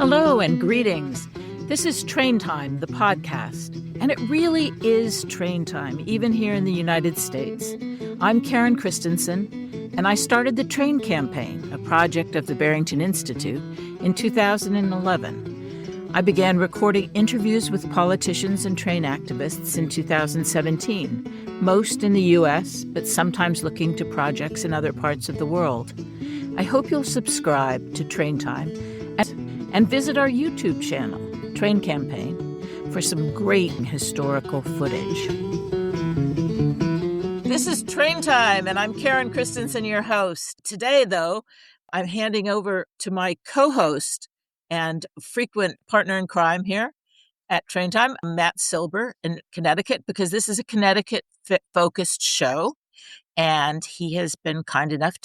Hello and greetings. This is Train Time, the podcast, and it really is train time, even here in the United States. I'm Karen Christensen, and I started the Train Campaign, a project of the Barrington Institute, in 2011. I began recording interviews with politicians and train activists in 2017, most in the U.S., but sometimes looking to projects in other parts of the world. I hope you'll subscribe to Train Time and visit our YouTube channel, Train Campaign, for some great historical footage. This is Train Time, and I'm Karen Christensen, your host. Today, though, I'm handing over to my co-host and frequent partner in crime here at Train Time, Matt Silber in Connecticut, because this is a Connecticut-focused show, and he has been kind enough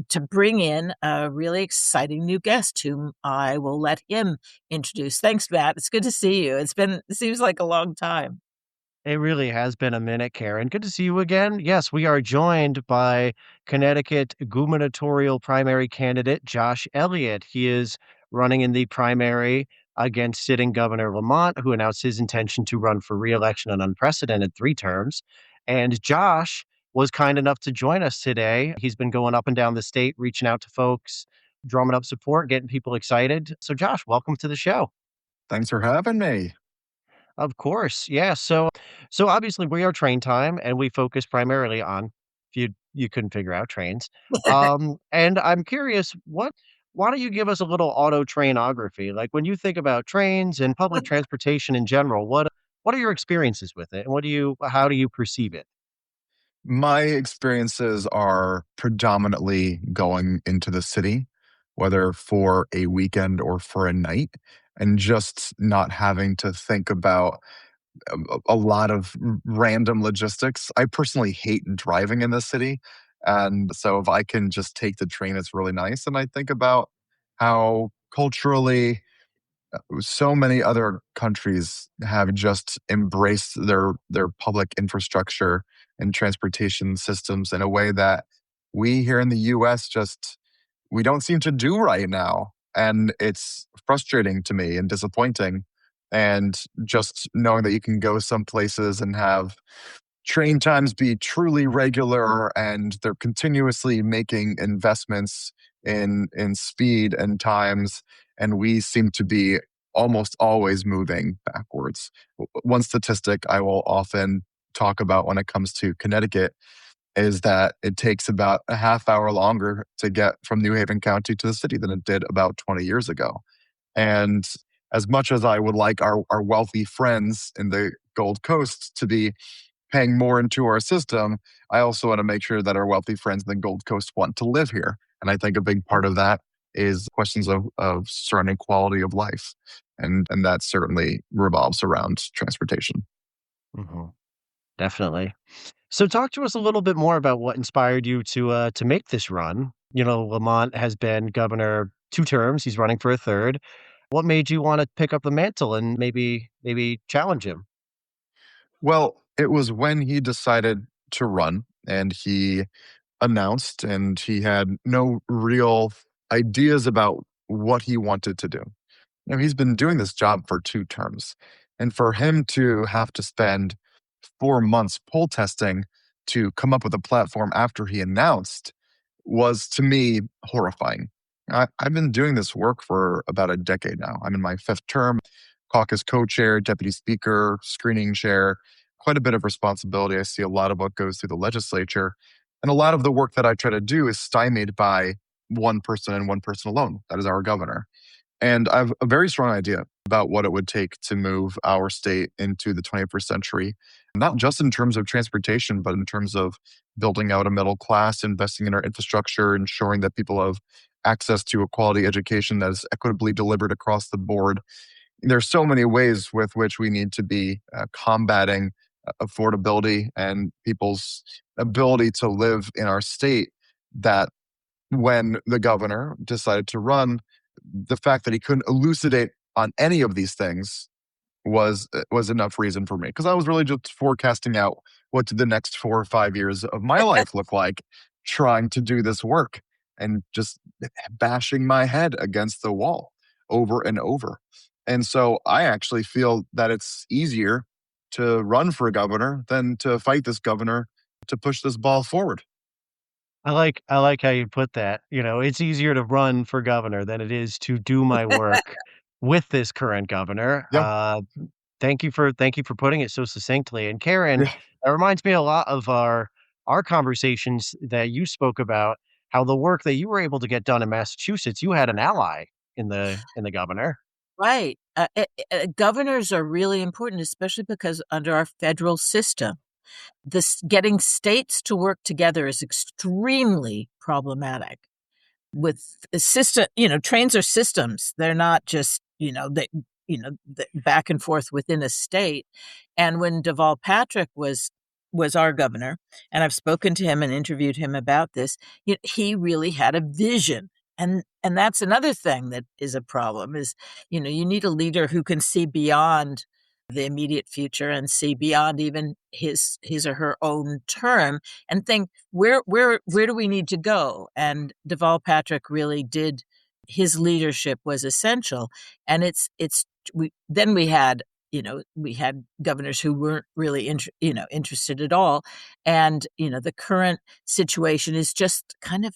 to bring in a really exciting new guest whom I will let him introduce. Thanks, Matt. It's good to see you. It seems like a long time. It really has been a minute, Karen. Good to see you again. Yes, we are joined by Connecticut gubernatorial primary candidate Josh Elliott. He is running in the primary against sitting Governor Lamont, who announced his intention to run for re-election an unprecedented 3 terms. And Josh was kind enough to join us today. He's been going up and down the state, reaching out to folks, drumming up support, getting people excited. So Josh, welcome to the show. Thanks for having me. Of course. Yeah. So obviously we are Train Time and we focus primarily on, if you couldn't figure out, trains. And I'm curious, why don't you give us a little auto trainography? Like when you think about trains and public transportation in general, what are your experiences with it and how do you perceive it? My experiences are predominantly going into the city, whether for a weekend or for a night, and just not having to think about a lot of random logistics. I personally hate driving in the city. And so if I can just take the train, it's really nice. And I think about how culturally so many other countries have just embraced their public infrastructure and transportation systems in a way that we here in the US we don't seem to do right now. And it's frustrating to me and disappointing. And just knowing that you can go some places and have train times be truly regular and they're continuously making investments in speed and times, and we seem to be almost always moving backwards. One statistic I will often talk about when it comes to Connecticut is that it takes about a half hour longer to get from New Haven County to the city than it did about 20 years ago. And as much as I would like our wealthy friends in the Gold Coast to be paying more into our system, I also want to make sure that our wealthy friends in the Gold Coast want to live here. And I think a big part of that is questions of surrounding quality of life. And that certainly revolves around transportation. Mm-hmm. Definitely. So talk to us a little bit more about what inspired you to make this run. You know, Lamont has been governor 2 terms. He's running for a 3rd. What made you want to pick up the mantle and maybe challenge him? Well, it was when he decided to run and he announced, and he had no real ideas about what he wanted to do. He's been doing this job for 2 terms. And for him to have to spend 4 months poll testing to come up with a platform after he announced was, to me, horrifying. I've been doing this work for about a decade now. I'm in my 5th term, caucus co-chair, deputy speaker, screening chair, quite a bit of responsibility. I see a lot of what goes through the legislature. And a lot of the work that I try to do is stymied by one person and one person alone. That is our governor. And I have a very strong idea about what it would take to move our state into the 21st century, not just in terms of transportation, but in terms of building out a middle class, investing in our infrastructure, ensuring that people have access to a quality education that is equitably delivered across the board. There's so many ways with which we need to be combating affordability and people's ability to live in our state, that when the governor decided to run, the fact that he couldn't elucidate on any of these things was enough reason for me, because I was really just forecasting out what did the next 4 or 5 years of my life look like trying to do this work and just bashing my head against the wall. over and over. And so I actually feel that it's easier to run for governor than to fight this governor to push this ball forward. I like how you put that. It's easier to run for governor than it is to do my work with this current governor. Yeah. Thank you for putting it so succinctly. And Karen, Yeah. that reminds me a lot of our conversations that you spoke about how the work that you were able to get done in Massachusetts, you had an ally in the governor. Right. Governors are really important, especially because under our federal system, this getting states to work together is extremely problematic. With a system, trains are systems. They're not just, back and forth within a state. And when Deval Patrick was our governor, and I've spoken to him and interviewed him about this, he really had a vision. And that's another thing that is a problem is, you need a leader who can see beyond the immediate future and see beyond even his or her own term and think where do we need to go. And Deval Patrick really did. His leadership was essential. And we had governors who weren't really interested at all. And the current situation is just kind of,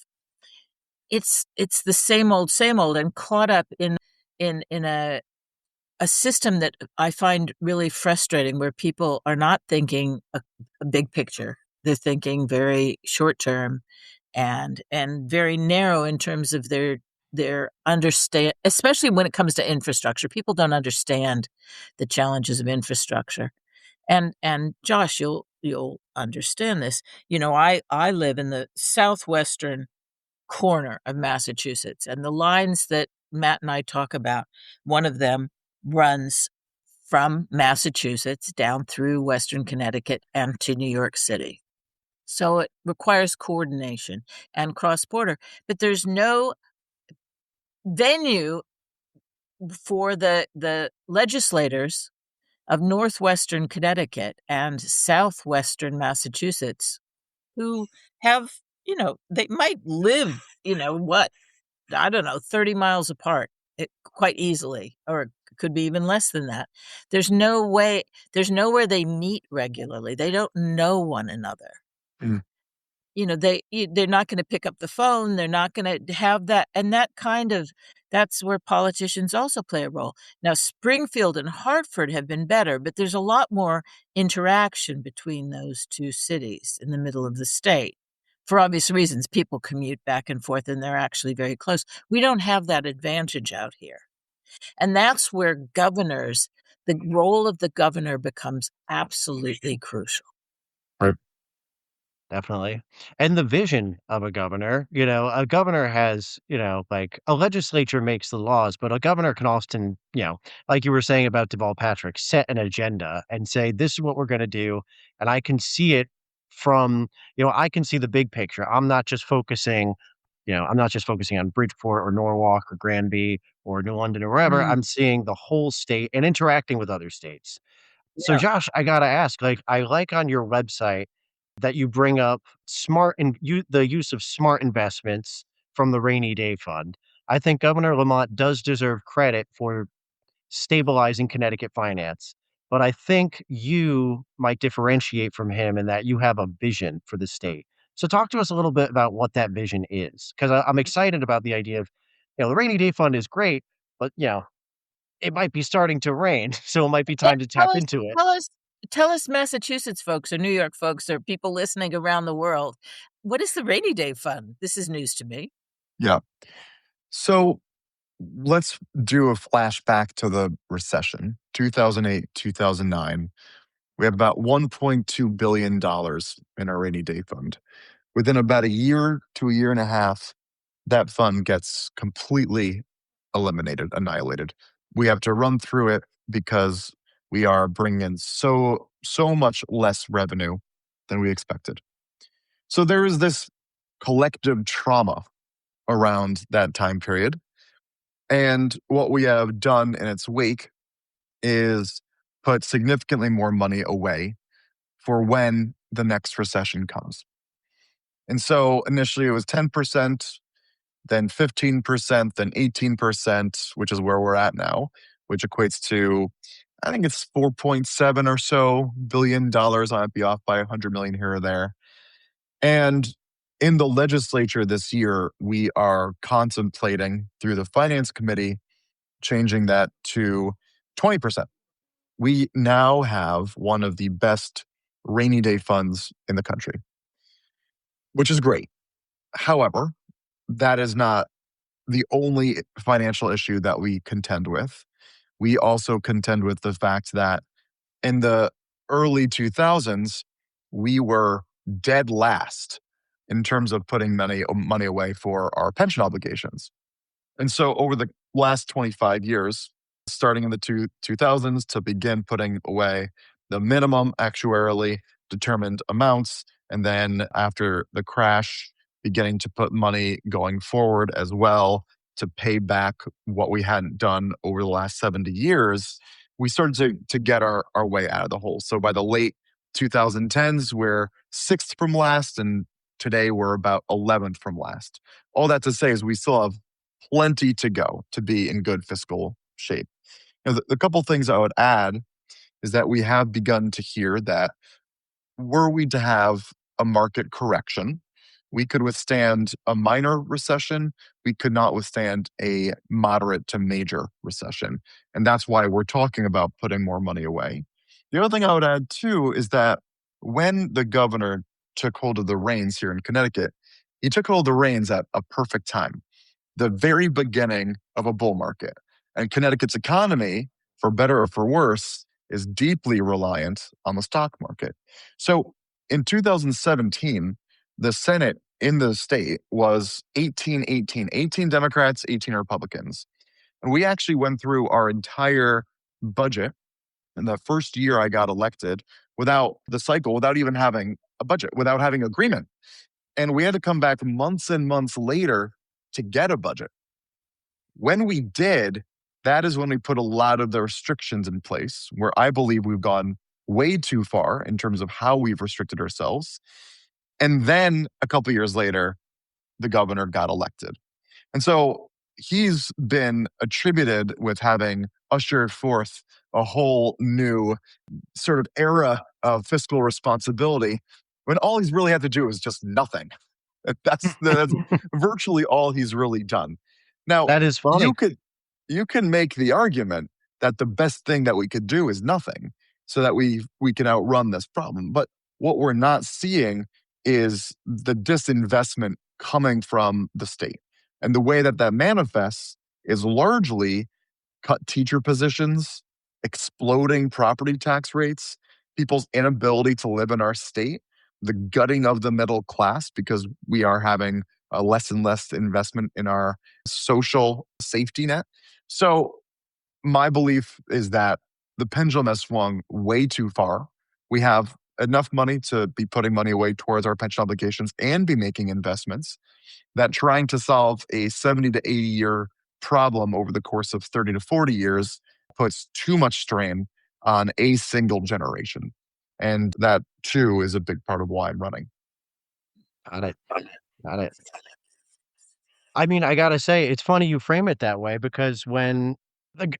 it's the same old and caught up in a system that I find really frustrating, where people are not thinking a big picture. They're thinking very short term and very narrow in terms of their understand, especially when it comes to infrastructure. People don't understand the challenges of infrastructure. And Josh, you'll understand this. I live in the southwestern corner of Massachusetts, and the lines that Matt and I talk about, one of them runs from Massachusetts down through Western Connecticut and to New York City. So it requires coordination and cross border, but there's no venue for the legislators of Northwestern Connecticut and Southwestern Massachusetts who have, they might live, what, I don't know, 30 miles apart, quite easily, or it could be even less than that. There's nowhere they meet regularly. They don't know one another. Mm. They're not going to pick up the phone. They're not going to have that. And that's where politicians also play a role. Now, Springfield and Hartford have been better, but there's a lot more interaction between those two cities in the middle of the state. For obvious reasons, people commute back and forth and they're actually very close. We don't have that advantage out here. And that's where the role of the governor becomes absolutely crucial. Right. Definitely. And the vision of a governor has, like a legislature makes the laws, but a governor can often, like you were saying about Deval Patrick, set an agenda and say, this is what we're going to do. And I can see it from, I can see the big picture. I'm not just focusing on Bridgeport or Norwalk or Granby or New London or wherever. Mm, I'm seeing the whole state and interacting with other states. So yeah. Josh, I gotta ask, like, I like on your website that you bring up the use of smart investments from the rainy day fund. I think Governor Lamont does deserve credit for stabilizing Connecticut finance, but I think you might differentiate from him in that you have a vision for the state. So talk to us a little bit about what that vision is, because I'm excited about the idea of, the rainy day fund is great, but it might be starting to rain, so it might be Yeah, time to tap into it. tell us, Massachusetts folks or New York folks or people listening around the world, what is the rainy day fund? This is news to me. Yeah. So let's do a flashback to the recession, 2008, 2009. We have about $1.2 billion in our rainy day fund. Within about a year to a year and a half, that fund gets completely eliminated, annihilated. We have to run through it because we are bringing in so much less revenue than we expected. So there is this collective trauma around that time period. And what we have done in its wake is put significantly more money away for when the next recession comes. And so initially it was 10%. then 15%, then 18%, which is where we're at now, which equates to, I think it's 4.7 or so billion dollars. I might be off by 100 million here or there. And in the legislature this year, we are contemplating through the finance committee changing that to 20%. We now have one of the best rainy day funds in the country, which is great. However, that is not the only financial issue that we contend with. We also contend with the fact that in the early 2000s, we were dead last in terms of putting money away for our pension obligations. And so over the last 25 years, starting in the 2000s to begin putting away the minimum actuarially determined amounts, and then after the crash, beginning to put money going forward as well to pay back what we hadn't done over the last 70 years, we started to get our way out of the hole. So by the late 2010s, we're sixth from last, and today we're about 11th from last. All that to say is we still have plenty to go to be in good fiscal shape. The couple things I would add is that we have begun to hear that were we to have a market correction, we could withstand a minor recession. We could not withstand a moderate to major recession. And that's why we're talking about putting more money away. The other thing I would add too is that when the governor took hold of the reins here in Connecticut, he took hold of the reins at a perfect time, the very beginning of a bull market. And Connecticut's economy, for better or for worse, is deeply reliant on the stock market. So in 2017, the Senate in the state was 18 Democrats, 18 Republicans. And we actually went through our entire budget in the first year I got elected without the cycle, without even having a budget, without having agreement. And we had to come back months and months later to get a budget. When we did, that is when we put a lot of the restrictions in place, where I believe we've gone way too far in terms of how we've restricted ourselves. And then a couple years later, the governor got elected. And so he's been attributed with having ushered forth a whole new sort of era of fiscal responsibility when all he's really had to do is just nothing. That's virtually all he's really done. Now, That is you funny. could you can make the argument that the best thing that we could do is nothing so that we can outrun this problem. But what we're not seeing is the disinvestment coming from the state. And the way that that manifests is largely cut teacher positions, exploding property tax rates, people's inability to live in our state, the gutting of the middle class because we are having less and less investment in our social safety net. So, my belief is that the pendulum has swung way too far. We have enough money to be putting money away towards our pension obligations and be making investments, that trying to solve a 70 to 80 year problem over the course of 30 to 40 years puts too much strain on a single generation. And that too is a big part of why I'm running. Got it. Got it. I mean, I gotta say, it's funny you frame it that way because when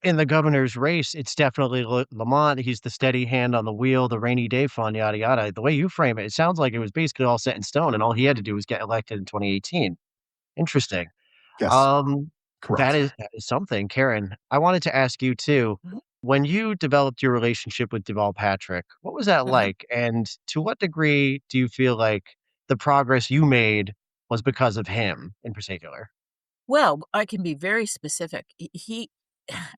in the governor's race, it's definitely Lamont. He's the steady hand on the wheel, the rainy day fund, yada yada. The way you frame it, it sounds like it was basically all set in stone, and all he had to do was get elected in 2018. Interesting. Yes, Um, correct. that is something, Karen. I wanted to ask you too. When you developed your relationship with Deval Patrick, what was that Mhm. like? And to what degree do you feel like the progress you made was because of him in particular? Well, I can be very specific.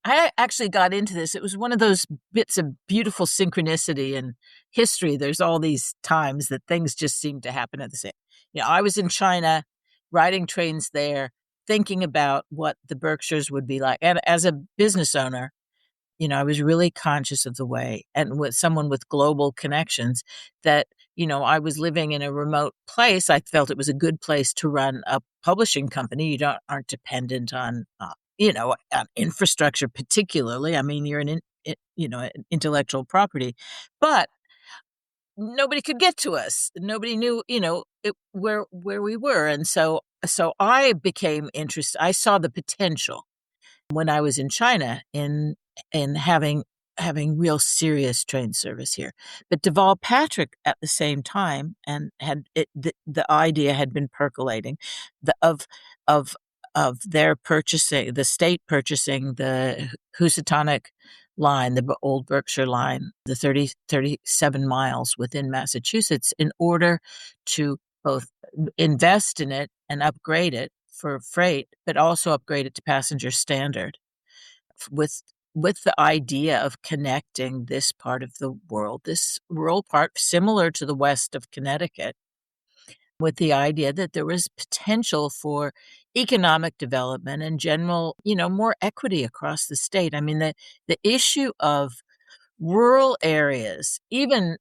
I actually got into this. It was one of those bits of beautiful synchronicity in history. There's all these times that things just seem to happen at the same. I was in China, riding trains there, thinking about what the Berkshires would be like. And as a business owner, I was really conscious of the way, and with someone with global connections, that, I was living in a remote place. I felt it was a good place to run a publishing company. You aren't dependent on, on infrastructure particularly. I mean, you're an intellectual property, but nobody could get to us. Nobody knew, where we were. And so so I became interested. I saw the potential when I was in China in having real serious train service here. But Deval Patrick at the same time, and the idea had been percolating, the of their purchasing, the state purchasing the Housatonic line, the old Berkshire line, the 37 miles within Massachusetts, in order to both invest in it and upgrade it for freight, but also upgrade it to passenger standard with the idea of connecting this part of the world, this rural part similar to the west of Connecticut, with the idea that there was potential for economic development and general, more equity across the state. I mean, the issue of rural areas, even,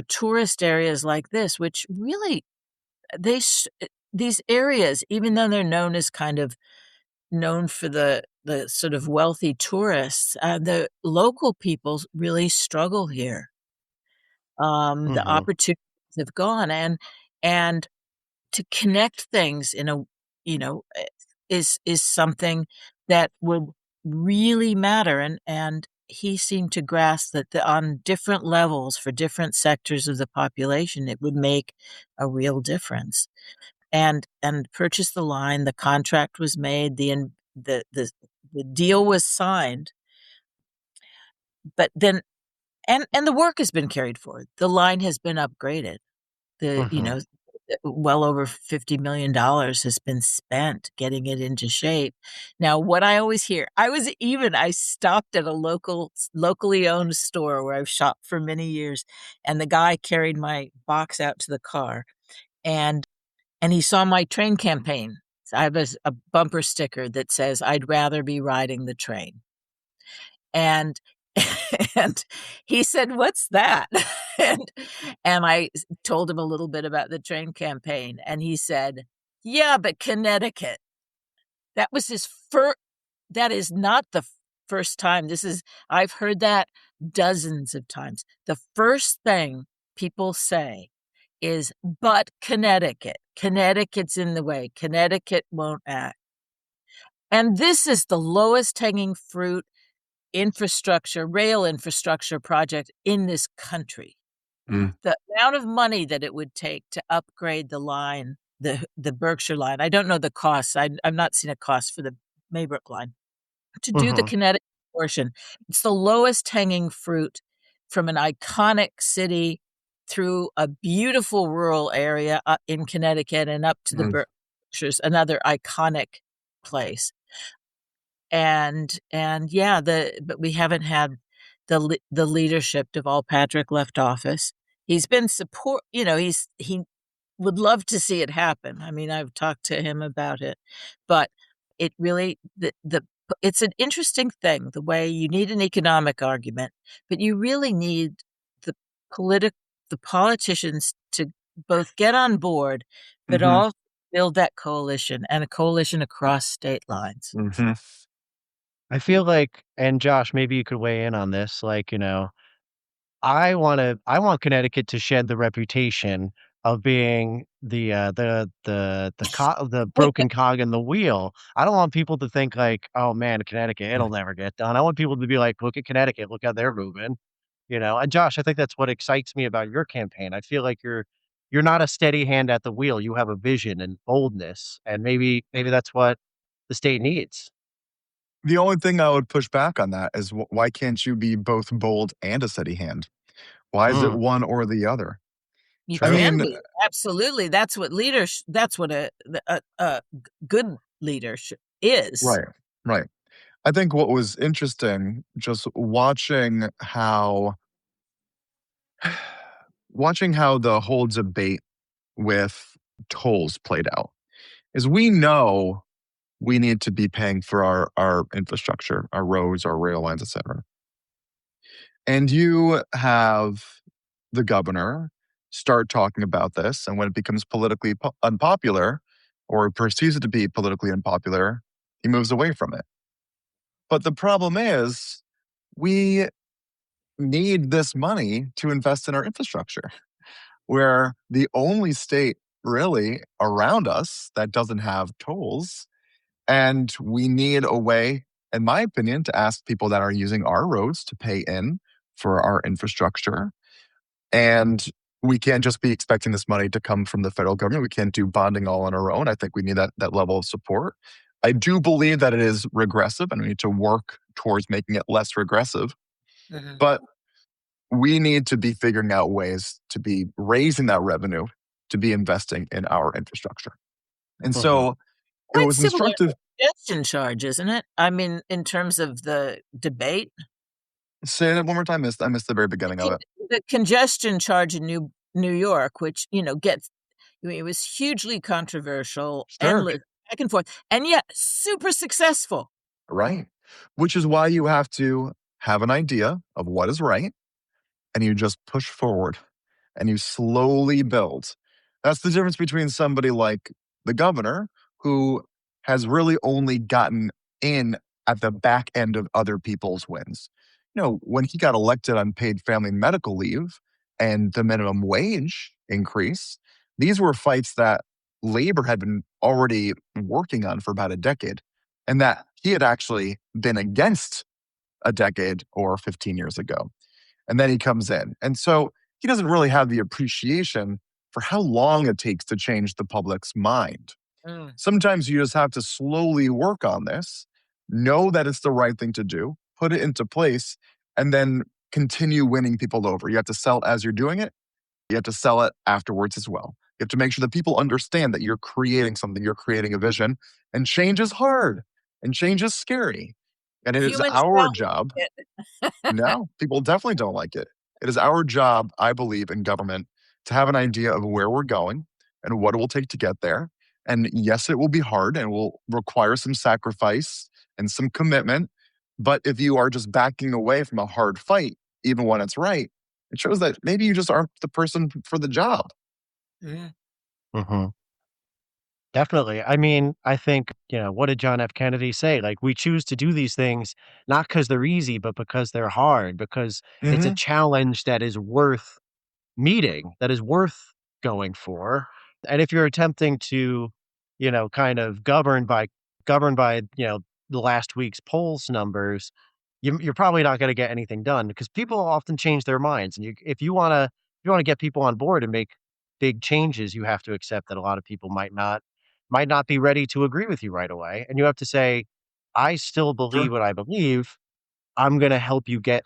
tourist areas like this, which really they these areas, even though they're known for the sort of wealthy tourists, the local people really struggle here. The Mhm. opportunities have gone, and to connect things in a you know is something that would really matter, and he seemed to grasp that on different levels for different sectors of the population it would make a real difference, and purchased the line. The contract was made, the deal was signed, but then and the work has been carried forward. The line has been upgraded. The Mhm. well over $50 million has been spent getting it into shape. Now, what I always hear, I stopped at a locally owned store where I've shopped for many years, and the guy carried my box out to the car, and he saw my train campaign. So I have a bumper sticker that says, "I'd rather be riding the train." And and he said, "What's that?" and I told him a little bit about the train campaign, and he said, "Yeah, but Connecticut." That was his first. That is not the first time. I've heard that dozens of times. The first thing people say is, "But Connecticut. Connecticut's in the way. Connecticut won't act." And this is the lowest hanging fruit rail infrastructure project in this country. Mm. The amount of money that it would take to upgrade the line, the Berkshire line, I don't know the costs. I've not seen a cost for the Maybrook line. To do the Mhm. Connecticut portion, it's the lowest hanging fruit from an iconic city through a beautiful rural area in Connecticut and up to the Mm. Berkshires, another iconic place. And yeah, but we haven't had the leadership. Deval Patrick left office. He's been he would love to see it happen. I mean, I've talked to him about it, but it really the it's an interesting thing, the way you need an economic argument, but you really need the politic the politicians to both get on board, but Mhm. also build that coalition, and a coalition across state lines. Mhm. I feel like, and Josh, maybe you could weigh in on this, like, I want Connecticut to shed the reputation of being the broken cog in the wheel. I don't want people to think like, "Oh, man, Connecticut, it'll never get done." I want people to be like, "Look at Connecticut, look how they're moving." And Josh, I think that's what excites me about your campaign. I feel like you're not a steady hand at the wheel. You have a vision and boldness, and maybe that's what the state needs. The only thing I would push back on that is why can't you be both bold and a steady hand? Why is it Mm, one or the other? You I can true. mean, be. Absolutely. That's what good leadership is. right, right. I think what was interesting just watching how the whole debate with tolls played out is we know we need to be paying for our infrastructure, our roads, our rail lines, etc. And you have the governor start talking about this, and when it becomes politically unpopular or perceives it to be politically unpopular, he moves away from it. But the problem is we need this money to invest in our infrastructure. We're the only state really around us that doesn't have tolls. And we need a way, in my opinion, to ask people that are using our roads to pay in for our infrastructure. And we can't just be expecting this money to come from the federal government. We can't do bonding all on our own. I think we need that level of support. I do believe that it is regressive and we need to work towards making it less regressive. Mhm. But we need to be figuring out ways to be raising that revenue to be investing in our infrastructure. And Mhm. so it Quite was similar to instructive. congestion charge, isn't it? I mean, in terms of the debate, Say that one more time. I missed the very the, beginning of con- it. the congestion charge in New York, which gets, I mean, it was hugely controversial, Sure. endless back and forth, and yet super successful. Right. Which is why you have to have an idea of what is right and you just push forward and you slowly build. That's the difference between somebody like the governor, who has really only gotten in at the back end of other people's wins. When he got elected on paid family medical leave and the minimum wage increase, these were fights that labor had been already working on for about a decade and that he had actually been against a decade or 15 years ago. And then he comes in. And so he doesn't really have the appreciation for how long it takes to change the public's mind. Mm. Sometimes you just have to slowly work on this, know that it's the right thing to do, put it into place, and then continue winning people over. You have to sell it as you're doing it. You have to sell it afterwards as well. You have to make sure that people understand that you're creating something, you're creating a vision, and change is hard and change is scary. And it is Humans our don't job. like it. No, people definitely don't like it. It is our job, I believe, in government to have an idea of where we're going and what it will take to get there. And yes, it will be hard and will require some sacrifice and some commitment. But if you are just backing away from a hard fight, even when it's right, it shows that maybe you just aren't the person for the job. Mhm. Mhm. Definitely. I mean, I think, what did John F. Kennedy say? Like, we choose to do these things not because 'cause they're easy, but because they're hard, because it's a Hmm. challenge that is worth meeting, that is worth going for. And if you're attempting to, kind of govern by, the last week's polls numbers, you're probably not gonna get anything done because people often change their minds. And if you wanna get people on board and make big changes, you have to accept that a lot of people might not be ready to agree with you right away. And you have to say, I still believe Sure. what I believe. I'm gonna help you get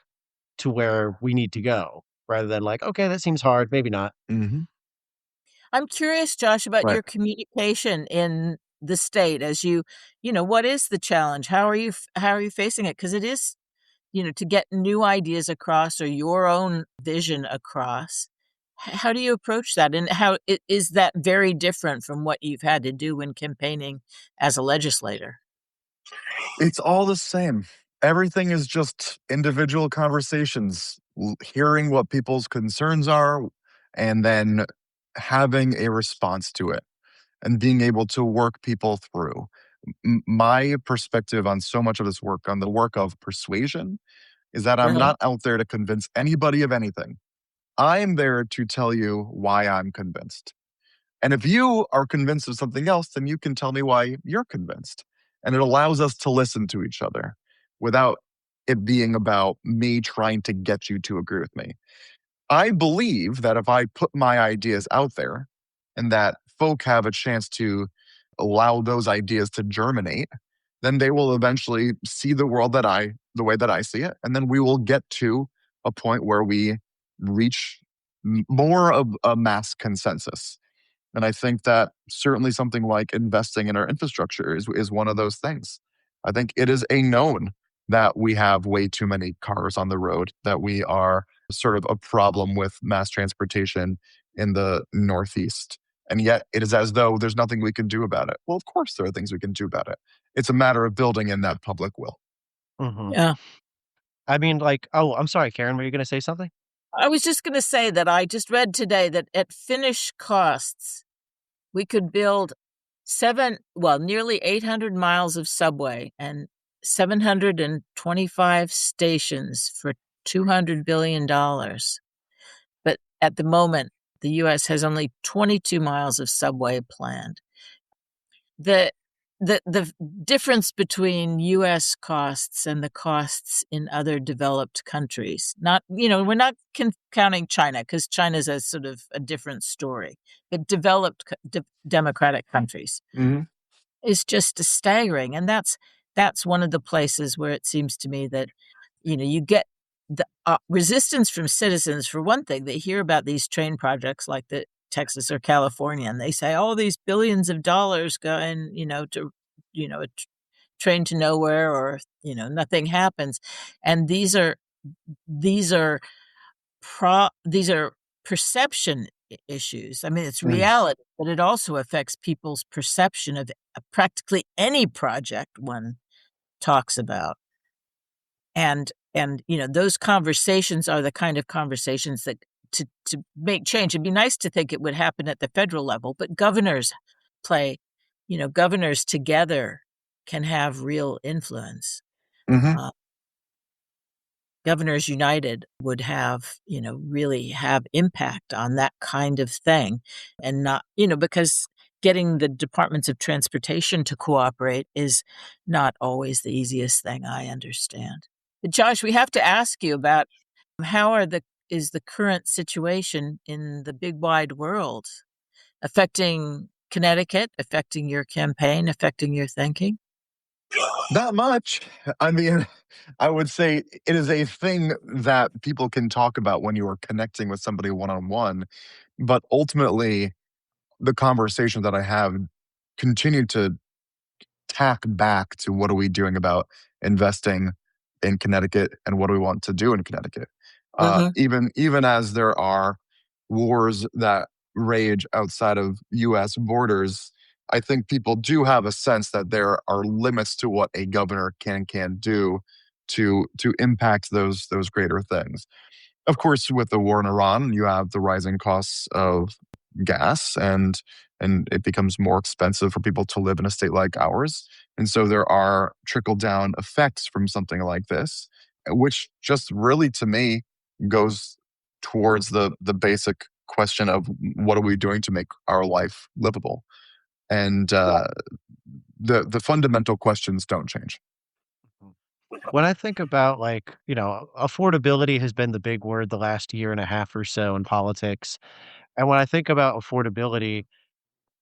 to where we need to go, rather than like, okay, that seems hard, maybe not. Hmm. I'm curious, Josh, about Right. your communication in the state as what is the challenge? How are you facing it? Because it is, to get new ideas across or your own vision across. How do you approach that? And is that very different from what you've had to do when campaigning as a legislator? It's all the same. Everything is just individual conversations, hearing what people's concerns are, and then having a response to it and being able to work people through. My perspective on so much of this work, on the work of persuasion, is that I'm Uh-huh. not out there to convince anybody of anything. I am there to tell you why I'm convinced. And if you are convinced of something else, then you can tell me why you're convinced. And it allows us to listen to each other without it being about me trying to get you to agree with me. I believe that if I put my ideas out there and that folk have a chance to allow those ideas to germinate, then they will eventually see the world the way that I see it. And then we will get to a point where we reach more of a mass consensus. And I think that certainly something like investing in our infrastructure is one of those things. I think it is a known that we have way too many cars on the road, that we are sort of a problem with mass transportation in the Northeast. And yet it is as though there's nothing we can do about it. Well, of course, there are things we can do about it. It's a matter of building in that public will. Mhm. Yeah. I mean, like, oh, I'm sorry, Karen, were you gonna say something? I was just going to say that I just read today that at finished costs, we could build nearly 800 miles of subway and 725 stations for $200 billion. But at the moment, the U.S. has only 22 miles of subway planned. The the difference between U.S. costs and the costs in other developed countries, not, we're not counting China, because China's a sort of a different story, but developed democratic countries Hmm. is just staggering. And that's one of the places where it seems to me that, you get the resistance from citizens. For one thing, they hear about these train projects like the Texas or California, and they say, "Oh, these billions of dollars go in, to, a train to nowhere, or nothing happens." And these are these are perception issues. I mean, it's reality, but it also affects people's perception of practically any project one talks about. And those conversations are the kind of conversations that to make change. It'd be nice to think it would happen at the federal level, but play, governors together can have real influence. Hmm. Uh, Governors United would have, really have impact on that kind of thing. And not, because getting the departments of transportation to cooperate is not always the easiest thing, I understand. But Josh, we have to ask you about is the current situation in the big wide world affecting Connecticut, affecting your campaign, affecting your thinking? Not much. I mean, I would say it is a thing that people can talk about when you are connecting with somebody one on one. But ultimately, the conversation that I have continue to tack back to what are we doing about investing in Connecticut and what do we want to do in Connecticut. Hmm. Even as there are wars that rage outside of U.S. borders, I think people do have a sense that there are limits to what a governor can do to impact those greater things. Of course, with the war in Iran, you have the rising costs of gas, and it becomes more expensive for people to live in a state like ours. And so there are trickle down effects from something like this, which just really to me goes towards the basic question of what are we doing to make our life livable? And the fundamental questions don't change. When I think about, like, affordability has been the big word the last year and a half or so in politics. And when I think about affordability,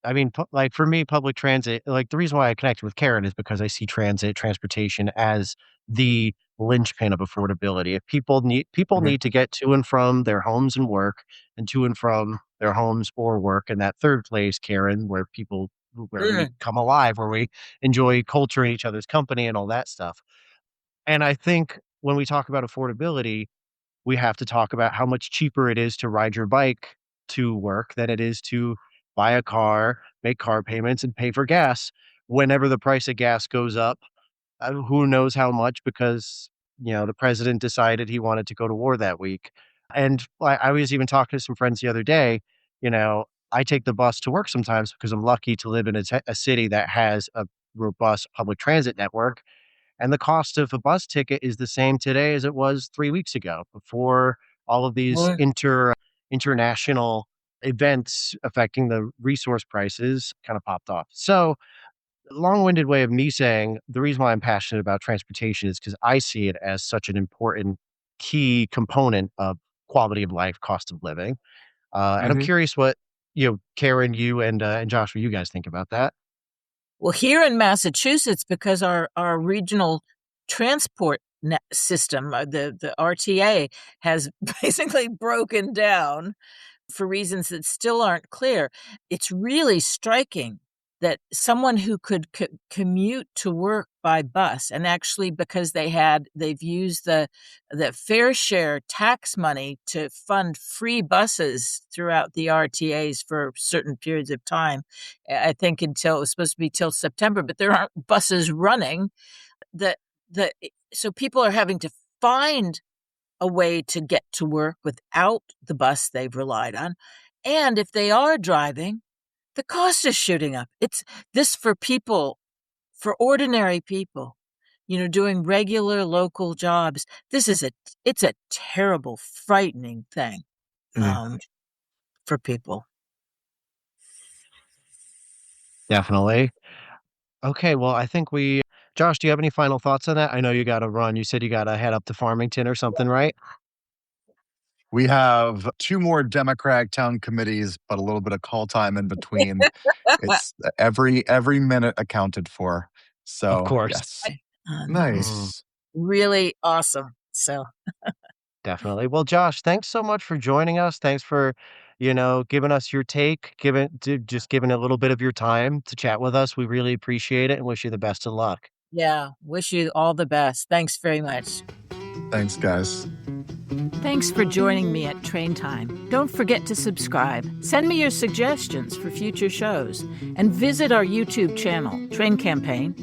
I mean, like, for me, public transit, like, the reason why I connect with Karen is because I see transportation as the linchpin of affordability. If people Mhm. need to get to and from their homes and work, and to and from their homes or work, and that third place, Karen, where we Mm. come alive, where we enjoy culture and each other's company and all that stuff. And I think when we talk about affordability, we have to talk about how much cheaper it is to ride your bike to work than it is to buy a car, make car payments, and pay for gas. Whenever the price of gas goes up, who knows how much, because, the president decided he wanted to go to war that week. And I was even talking to some friends the other day, you know, I take the bus to work sometimes because I'm lucky to live in a city that has a robust public transit network. And the cost of a bus ticket is the same today as it was 3 weeks ago, before all of these Mm. international events affecting the resource prices kind of popped off. So, long-winded way of me saying the reason why I'm passionate about transportation is because I see it as such an important key component of quality of life, cost of living. And I'm Mhm. curious what, Karen, you and Josh, what you guys think about that. Well, here in Massachusetts, because our regional transport system, the RTA, has basically broken down for reasons that still aren't clear, it's really striking that someone who could commute to work by bus, and actually because they've used the fair share tax money to fund free buses throughout the RTAs for certain periods of time. I think until it was supposed to be till September, but there aren't buses running. That the So people are having to find a way to get to work without the bus they've relied on. And if they are driving, the cost is shooting up. It's this for people, for ordinary people, doing regular local jobs. It's a terrible, frightening thing. Mhm. Um, for people. Definitely. Okay, well, I think Josh, do you have any final thoughts on that? I know you gotta run. You said you gotta head up to Farmington or something, right? We have 2 more Democratic town committees, but a little bit of call time in between. It's every minute accounted for. Of So, course. yes. That's Mm, Nice. really awesome. So, definitely. Well, Josh, thanks so much for joining us. Thanks for, giving us your take, just giving a little bit of your time to chat with us. We really appreciate it and wish you the best of luck. yeah, wish you all the best. Thanks very much. Thanks, guys. Thanks for joining me at Train Time. Don't forget to subscribe. Send me your suggestions for future shows and visit our YouTube channel, Train Campaign.